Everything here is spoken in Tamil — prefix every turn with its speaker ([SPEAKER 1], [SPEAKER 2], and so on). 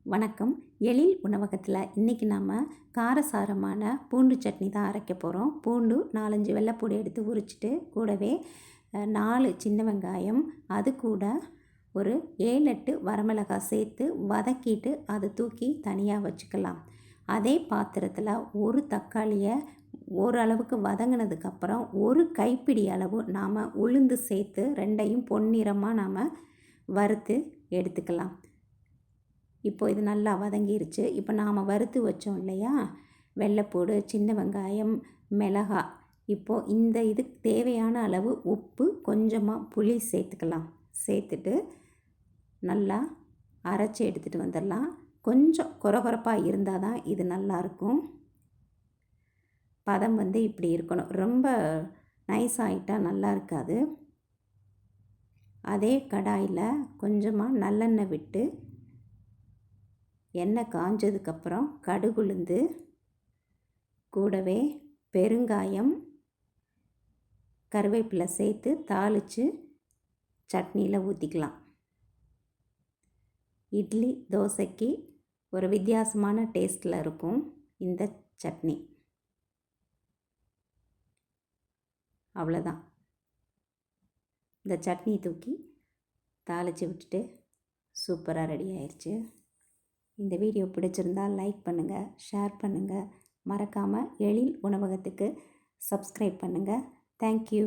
[SPEAKER 1] வணக்கம். எழில் உணவகத்தில் இன்றைக்கி நம்ம காரசாரமான பூண்டு சட்னி தான் அரைக்க போகிறோம். பூண்டு 4-5 வெள்ளைப்பூடு எடுத்து உரிச்சிட்டு கூடவே 4 சின்ன வெங்காயம், அது கூட ஒரு 7-8 வரமிளகாய் சேர்த்து வதக்கிட்டு அதை தூக்கி தனியாக வச்சுக்கலாம். அதே பாத்திரத்தில் ஒரு தக்காளியை ஓரளவுக்கு வதங்கினதுக்கப்புறம் ஒரு கைப்பிடி அளவு நாம் உளுந்து சேர்த்து ரெண்டையும் பொன்னிறமாக நாம் வறுத்து எடுத்துக்கலாம். இப்போ இது நல்லா வதங்கிருச்சு. இப்போ நாம் வறுத்து வச்சோம் இல்லையா, வெள்ளைப்பூடு, சின்ன வெங்காயம், மிளகாய். இப்போது இந்த இதுக்கு தேவையான அளவு உப்பு, கொஞ்சமாக புளி சேர்த்துக்கலாம். சேர்த்துட்டு நல்லா அரைச்சி எடுத்துகிட்டு வந்துடலாம். கொஞ்சம் கொரகொரப்பாக இருந்தால் தான் இது நல்லாயிருக்கும். பதம் இப்படி இருக்கணும். ரொம்ப நைஸ் ஆகிட்டால் நல்லா இருக்காது. அதே கடாயில் கொஞ்சமாக நல்லெண்ணெய் விட்டு எண்ணெய் காஞ்சதுக்கப்புறம் கடுகுளுந்து கூடவே பெருங்காயம், கருவேப்பிலை சேர்த்து தாளித்து சட்னியில் ஊற்றிக்கலாம். இட்லி, தோசைக்கு ஒரு வித்தியாசமான டேஸ்ட்டில் இருக்கும் இந்த சட்னி. அவ்வளோதான். இந்த சட்னி தூக்கி தாளித்து விட்டுட்டு சூப்பராக ரெடி ஆயிடுச்சு. இந்த வீடியோ பிடிச்சிருந்தால் லைக் பண்ணுங்கள், ஷேர் பண்ணுங்கள். மறக்காமல் எழில் உணவகத்துக்கு சப்ஸ்கிரைப் பண்ணுங்கள். தேங்க்யூ.